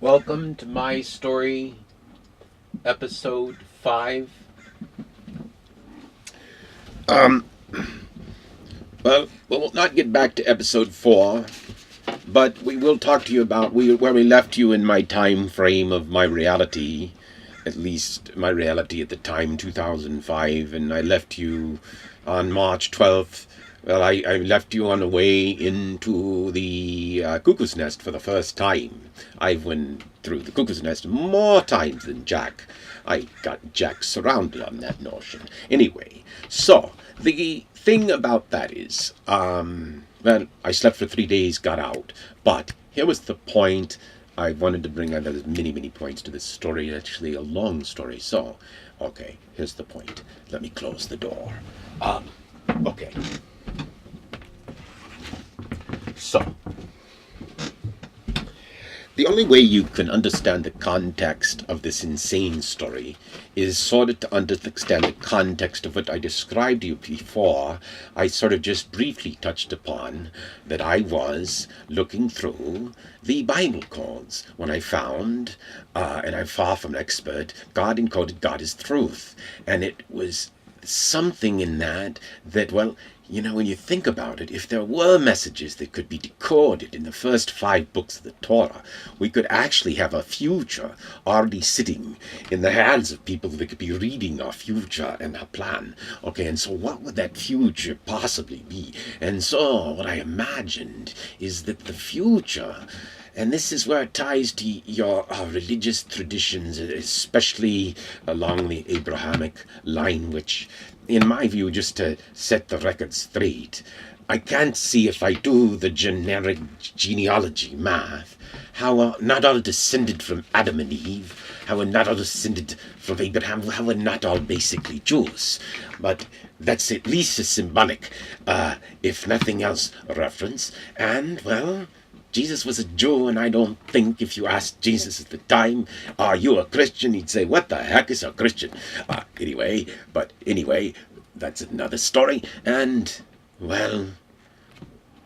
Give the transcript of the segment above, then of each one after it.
Welcome to my story, episode 5. Well, we'll not get back to episode 4, but we will talk to you about where we left you in my time frame of my reality, at least my reality at the time, 2005, and I left you on March 12th. Well, I left you on the way into the cuckoo's nest for the first time. I went through the cuckoo's nest more times than Jack. I got Jack surrounded on that notion. Anyway, so the thing about that is, well, I slept for 3 days, got out. But here was the point. I wanted to bring out, there's many points to this story, actually a long story. So, okay, here's the point. Let me close the door. Okay. So, the only way you can understand the context of this insane story is sort of to understand the context of what I described to you before. I sort of just briefly touched upon that I was looking through the Bible codes when I found, and I'm far from an expert, God encoded God is truth. And it was something in that, well, you know, when you think about it, if there were messages that could be decoded in the first 5 books of the Torah, we could actually have a future already sitting in the hands of people that could be reading our future and our plan. Okay, and so what would that future possibly be? And so what I imagined is that the future, and this is where it ties to your religious traditions, especially along the Abrahamic line, which, in my view, just to set the record straight, I can't see, if I do the generic genealogy math, how we're not all descended from Adam and Eve, how we're not all descended from Abraham, how we're not all basically Jews. But that's at least a symbolic, if nothing else, reference. And, well, Jesus was a Jew, and I don't think if you asked Jesus at the time, are you a Christian? He'd say, what the heck is a Christian? Anyway, that's another story. And, well,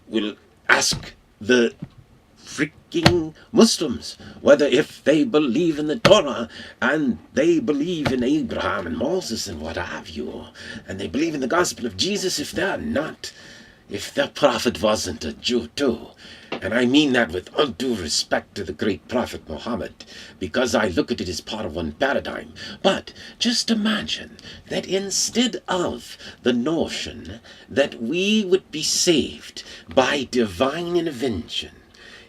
we'll ask the freaking Muslims whether if they believe in the Torah, and they believe in Abraham and Moses and what have you, and they believe in the gospel of Jesus, if they're not, if their prophet wasn't a Jew too. And I mean that with all due respect to the great prophet Muhammad, because I look at it as part of one paradigm. But just imagine that instead of the notion that we would be saved by divine intervention,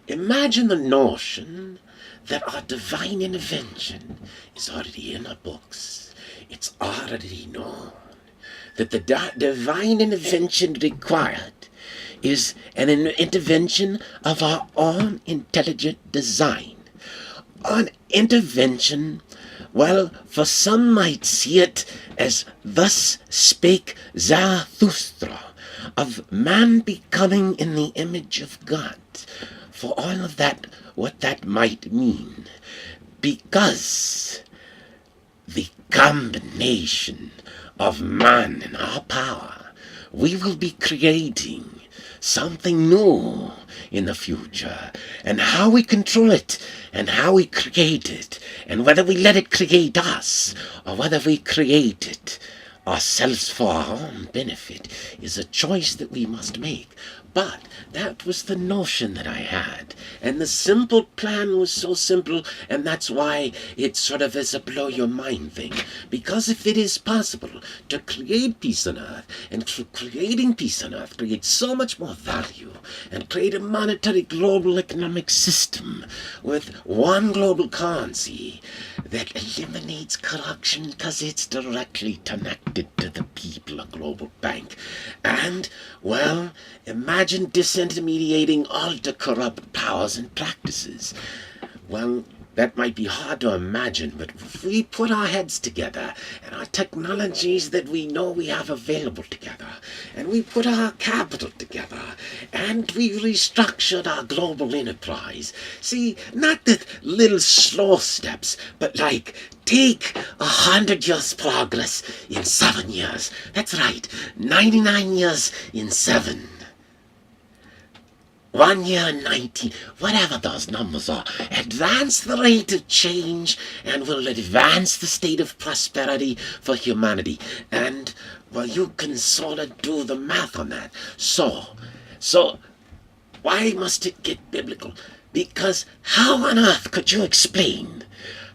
imagine the notion that our divine intervention is already in our books. It's already known that the divine intervention required is an intervention of our own intelligent design. An intervention, well, for some might see it as thus spake Zarathustra, of man becoming in the image of God. For all of that, what that might mean. Because the combination of man and our power, we will be creating something new in the future, and how we control it, and how we create it, and whether we let it create us, or whether we create it ourselves for our own benefit, is a choice that we must make. But that was the notion that I had, and the simple plan was so simple, and that's why it sort of is a blow your mind thing. Because if it is possible to create peace on earth, and through creating peace on earth, create so much more value, and create a monetary global economic system with one global currency that eliminates corruption because it's directly connected to the people, a global bank. And, well, imagine disintermediating all the corrupt powers and practices. Well, that might be hard to imagine, but if we put our heads together and our technologies that we know we have available together, and we put our capital together, and we restructured our global enterprise. See, not the little slow steps, but like take 100 years progress in 7 years. That's right, 99 years in 7. 1 year 90, whatever those numbers are, advance the rate of change and will advance the state of prosperity for humanity. And, well, you can sort of do the math on that. So, why must it get biblical? Because how on earth could you explain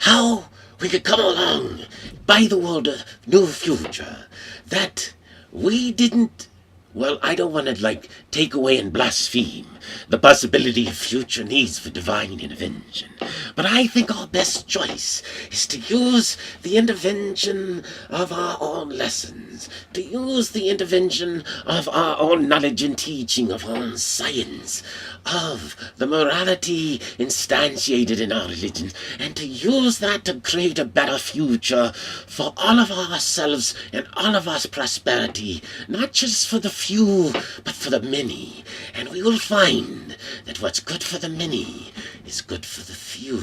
how we could come along by the world a new future that we didn't. Well, I don't want to, take away and blaspheme the possibility of future needs for divine intervention. But I think our best choice is to use the intervention of our own lessons, to use the intervention of our own knowledge and teaching, of our own science, of the morality instantiated in our religion, and to use that to create a better future for all of ourselves and all of us prosperity, not just for the few, but for the many. And we will find that what's good for the many is good for the few.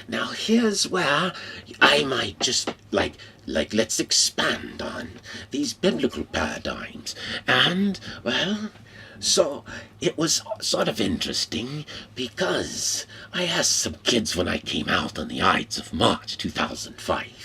Now here's where I might just let's expand on these biblical paradigms. And, well, so it was sort of interesting because I asked some kids when I came out on the Ides of March 2005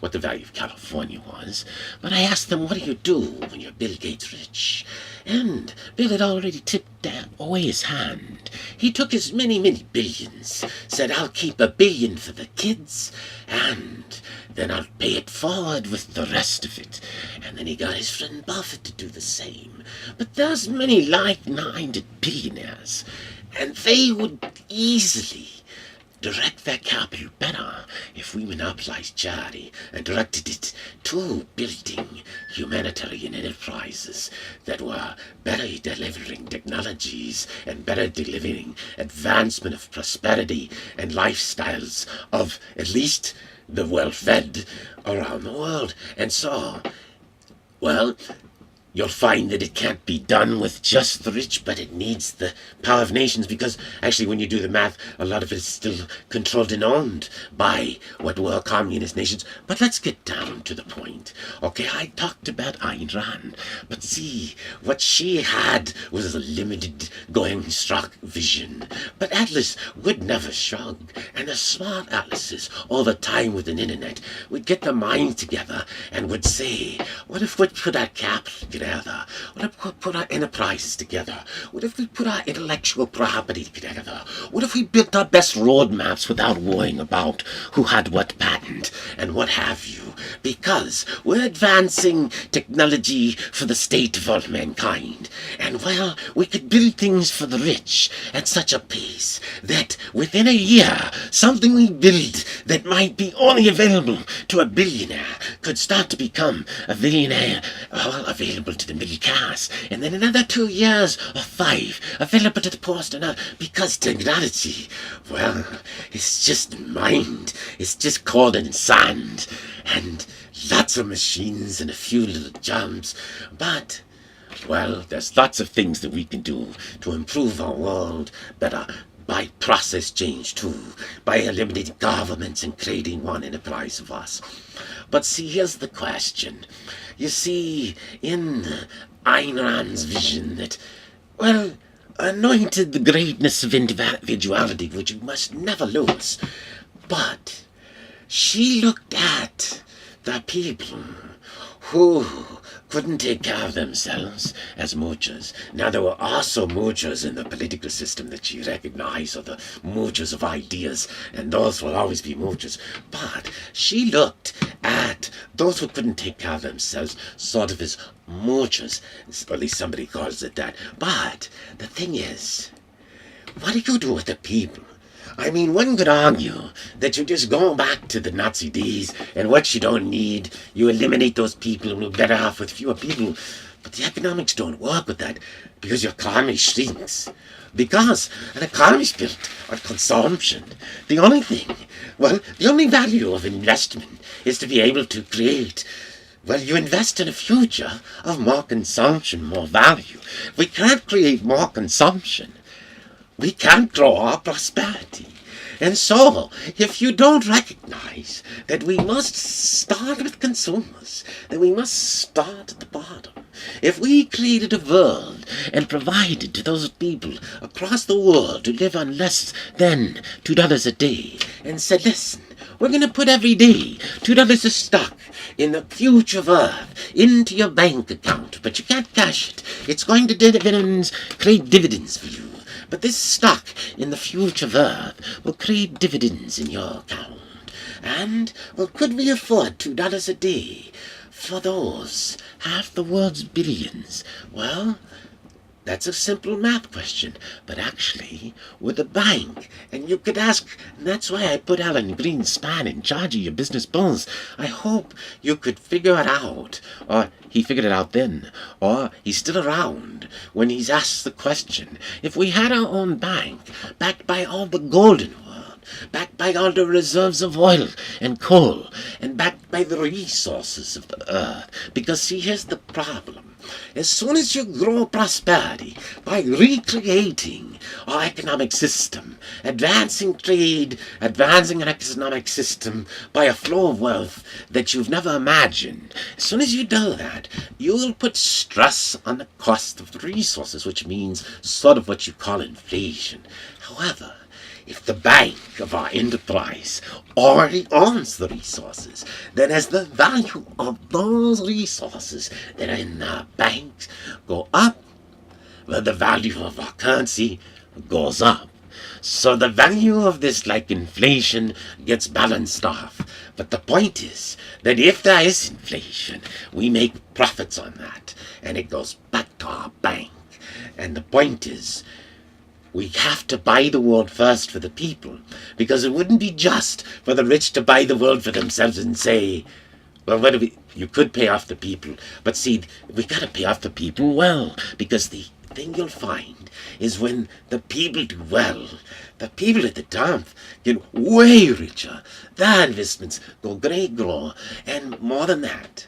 what the value of California was, but I asked them, what do you do when you're Bill Gates rich? And Bill had already tipped away his hand. He took his many, many billions, said, I'll keep $1 billion for the kids, and then I'll pay it forward with the rest of it. And then he got his friend Buffett to do the same. But there's many like-minded billionaires, and they would easily direct their capital better if we monopolized charity and directed it to building humanitarian enterprises that were better delivering technologies and better delivering advancement of prosperity and lifestyles of at least the well-fed around the world. And so, well, you'll find that it can't be done with just the rich, but it needs the power of nations, because actually when you do the math, a lot of it is still controlled and owned by what were communist nations. But let's get down to the point. Okay, I talked about Ayn Rand, but see, what she had was a limited going struck vision. But Atlas would never shrug, and the smart Atlases, all the time with an internet, would get their minds together and would say, what if we put our capital together? What if we put our enterprises together? What if we put our intellectual property together? What if we built our best roadmaps without worrying about who had what patent and what have you? Because we're advancing technology for the state of all mankind. And, well, we could build things for the rich at such a pace that within a year, something we build that might be only available to a billionaire could start to become a billionaire, available to the middle class, and then another 2 years or 5 available to the poorest and other, because technology, well, it's just mind, it's just cold and sand, and lots of machines and a few little jumps. But, well, there's lots of things that we can do to improve our world better, by process change too, by eliminating governments and creating one enterprise of us. But see, here's the question. You see, in Ayn Rand's vision that, well, anointed the greatness of individuality, which you must never lose. But she looked at the people who couldn't take care of themselves as moochers. Now, there were also moochers in the political system that she recognized, or the moochers of ideas, and those will always be moochers. But she looked at those who couldn't take care of themselves sort of as moochers, or at least somebody calls it that. But the thing is, what do you do with the people? I mean, one could argue that you just go back to the Nazi days, and what you don't need, you eliminate those people and we're better off with fewer people. But the economics don't work with that, because your economy shrinks. Because an economy is built on consumption. The only thing, well, the only value of investment is to be able to create, well, you invest in a future of more consumption, more value. We can't create more consumption. We can't grow our prosperity. And so, if you don't recognize that we must start with consumers, that we must start at the bottom, If we created a world and provided to those people across the world to live on less than $2 a day and said, listen, we're going to put every day $2 of stock in the future of Earth into your bank account, but you can't cash it. It's going to create dividends for you. But this stock in the future of Earth will create dividends in your account. And, well, could we afford $2 a day for those, half the world's billions? Well, that's a simple math question, but actually, with a bank, and you could ask, and that's why I put Alan Greenspan in charge of your business bills. I hope you could figure it out, or he figured it out then, or he's still around when he's asked the question. If we had our own bank, backed by all the gold in the world, backed by all the reserves of oil and coal, and backed by the resources of the earth, because see, here's the problem. As soon as you grow prosperity by recreating our economic system, advancing trade, advancing an economic system by a flow of wealth that you've never imagined, as soon as you do that, you will put stress on the cost of the resources, which means sort of what you call inflation. However, if the bank of our enterprise already owns the resources, then as the value of those resources that are in our banks go up, well, the value of our currency goes up. So the value of this, like inflation, gets balanced off. But the point is that if there is inflation, we make profits on that, and it goes back to our bank. And the point is, we have to buy the world first for the people, because it wouldn't be just for the rich to buy the world for themselves and say, well, you could pay off the people, but see, we got to pay off the people well, because the thing you'll find is when the people do well, the people at the top get way richer, their investments go grow, and more than that,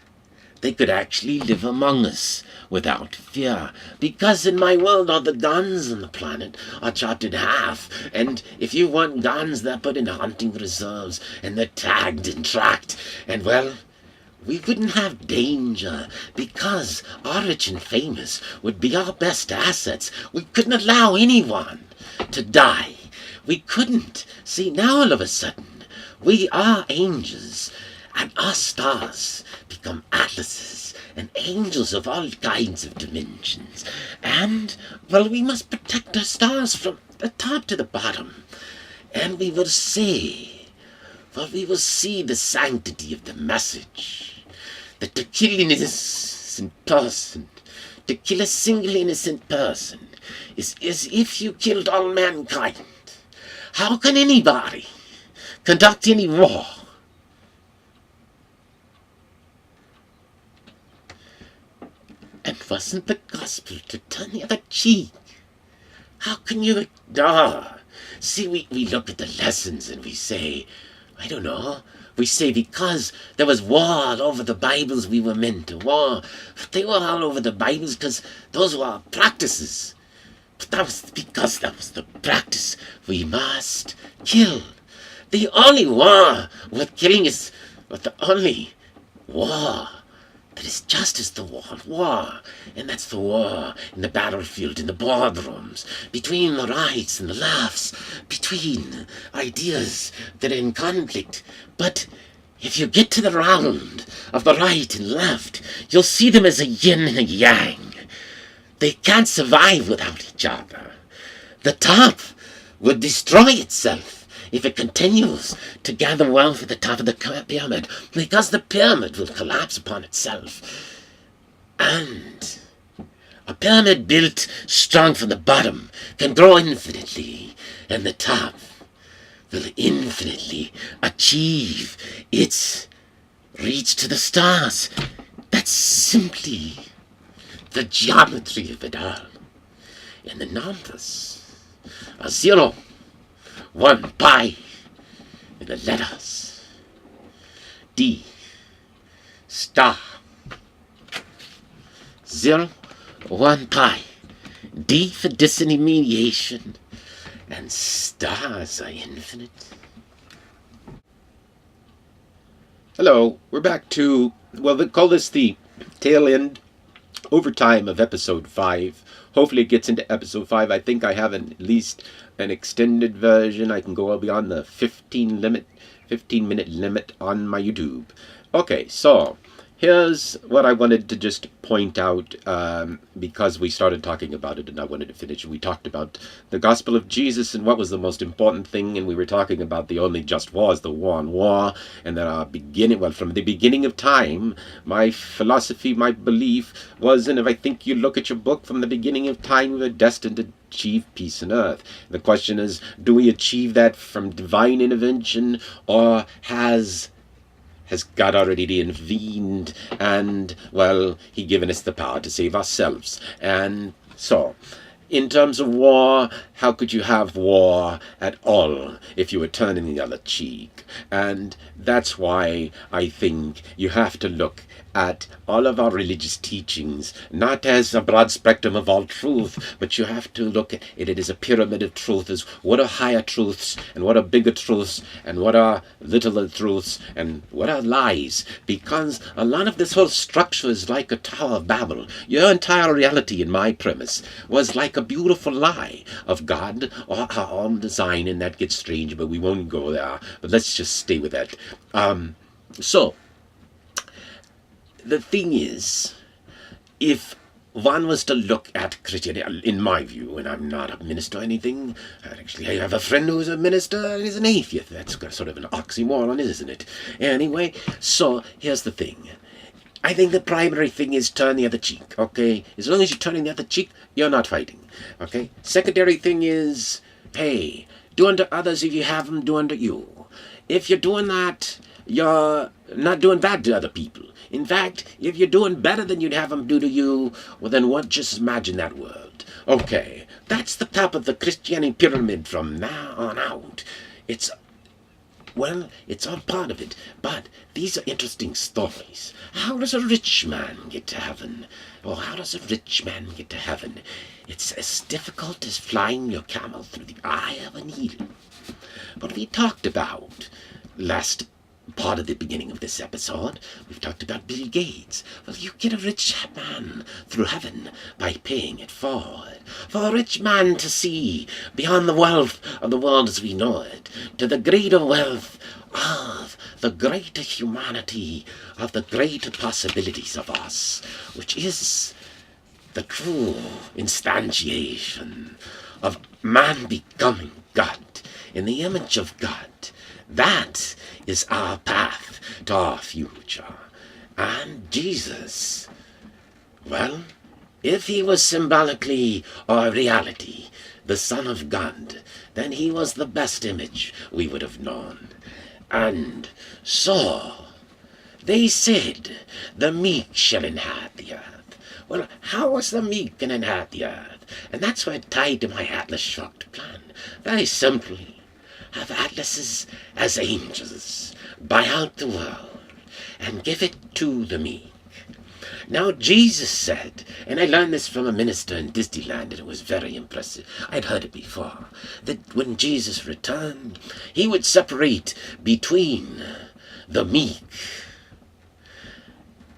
they could actually live among us without fear. Because in my world, all the guns on the planet are chopped in half. And if you want guns, they're put in hunting reserves, and they're tagged and tracked. And well, we wouldn't have danger, because our rich and famous would be our best assets. We couldn't allow anyone to die. We couldn't. See, now all of a sudden, we are angels, and our stars become atlases and angels of all kinds of dimensions. And, well, we must protect our stars from the top to the bottom. And we will see the sanctity of the message. That to kill an innocent person, to kill a single innocent person, is as if you killed all mankind. How can anybody conduct any war? And wasn't the gospel to turn the other cheek? How can you ignore? See, we look at the lessons and we say, I don't know, we say because there was war all over the Bibles we were meant to war. They were all over the Bibles because those were our practices. But that was because that was the practice. We must kill. The only war worth killing is the only war that is just as the war, and that's the war in the battlefield, in the boardrooms, between the rights and the lefts, between ideas that are in conflict. But if you get to the round of the right and left, you'll see them as a yin and a yang. They can't survive without each other. The top would destroy itself if it continues to gather wealth at the top of the pyramid, because the pyramid will collapse upon itself. And a pyramid built strong from the bottom can grow infinitely, and the top will infinitely achieve its reach to the stars. That's simply the geometry of it all. And the numbers are 0, 1, pi, and the letters D, star, 0, 1, pi, D for disintermediation, and stars are infinite. Hello, we're back to, well, they call this the tail end overtime of episode 5. Hopefully it gets into episode 5. I think I have at least an extended version. I can go beyond the 15-minute limit on my YouTube. Okay, so here's what I wanted to just point out, because we started talking about it and I wanted to finish. We talked about the gospel of Jesus and what was the most important thing, and we were talking about the only just war is the war on war, and that from the beginning of time, my philosophy, my belief was, and if I think you look at your book, from the beginning of time, we were destined to achieve peace on earth. The question is, do we achieve that from divine intervention, or has God already intervened and, well, he given us the power to save ourselves? And so, in terms of war, how could you have war at all if you were turning the other cheek? And that's why I think you have to look at all of our religious teachings not as a broad spectrum of all truth, but you have to look at it as a pyramid of truth, as what are higher truths and what are bigger truths and what are littler truths and what are lies, because a lot of this whole structure is like a Tower of Babel. Your entire reality, in my premise, was like a beautiful lie of God or our own design, and that gets strange, but we won't go there. But let's just stay with that. So the thing is, if one was to look at Christianity, in my view, and I'm not a minister or anything, actually I have a friend who's a minister and he's an atheist. That's sort of an oxymoron, isn't it? Anyway, so here's the thing. I think the primary thing is turn the other cheek, okay? As long as you're turning the other cheek, you're not fighting, okay? Secondary thing is, hey, do unto others if you have them, do unto you. If you're doing that, you're not doing bad to other people. In fact, if you're doing better than you'd have them do to you, well then what? Just imagine that world. Okay, that's the top of the Christianity pyramid from now on out. It's all part of it, but these are interesting stories. How does a rich man get to heaven? Well, how does a rich man get to heaven? It's as difficult as flying your camel through the eye of a needle. But we talked about last part of the beginning of this episode, we've talked about Bill Gates. Well, you get a rich man through heaven by paying it forward. For a rich man to see beyond the wealth of the world as we know it, to the greater wealth of the greater humanity, of the greater possibilities of us, which is the true instantiation of man becoming God in the image of God. That is our path to our future. And Jesus, well, if he was symbolically or reality the Son of God, then he was the best image we would have known. And so, they said, the meek shall inherit the earth. Well, how was the meek going to inherit the earth? And that's why it tied to my Atlas Shrugged plan. Very simply, have atlases as angels buy out the world and give it to the meek. Now Jesus said, and I learned this from a minister in Disneyland, and it was very impressive. I'd heard it before, that when Jesus returned, he would separate between the meek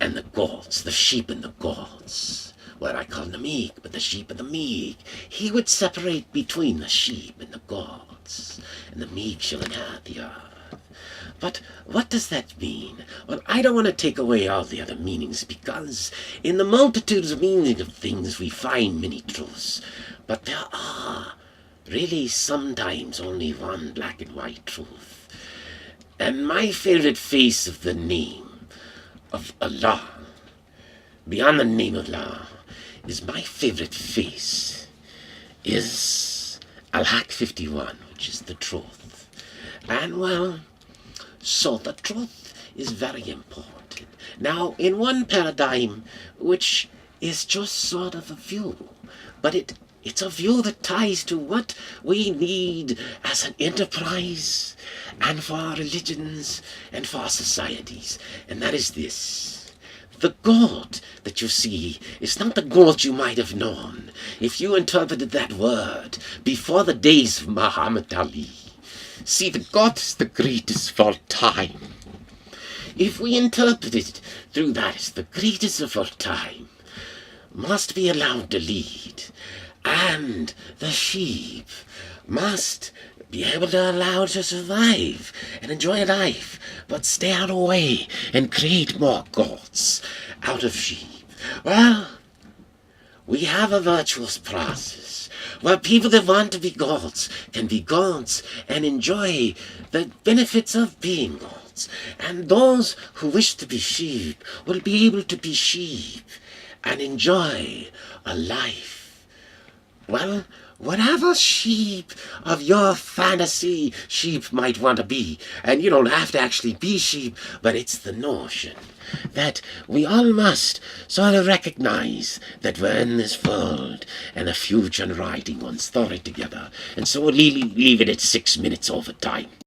and the goats, the sheep and the goats. Well, I call them the meek, but the sheep and the meek. He would separate between the sheep and the goats, and the meek shall inherit the earth. But what does that mean? Well, I don't want to take away all the other meanings, because in the multitudes of meanings of things we find many truths. But there are really sometimes only one black and white truth. And my favorite face of the name of Allah, beyond the name of Allah, is my favorite face is Al-Haq 51, which is the truth. And well, so the truth is very important. Now, in one paradigm, which is just sort of a view, but it's a view that ties to what we need as an enterprise and for our religions and for our societies, and that is this. The God that you see is not the God you might have known if you interpreted that word before the days of Muhammad Ali. See, the God is the greatest of all time. If we interpret it through that as the greatest of all time, must be allowed to lead, and the sheep must be able to allow to survive and enjoy life, but stay out of the way and create more goats out of sheep. Well, we have a virtuous process where people that want to be goats can be goats and enjoy the benefits of being goats. And those who wish to be sheep will be able to be sheep and enjoy a life. Well, whatever sheep of your fantasy sheep might want to be. And you don't have to actually be sheep, but it's the notion that we all must sort of recognize that we're in this world and a future and writing one story together. And so we'll leave it at 6 minutes over time.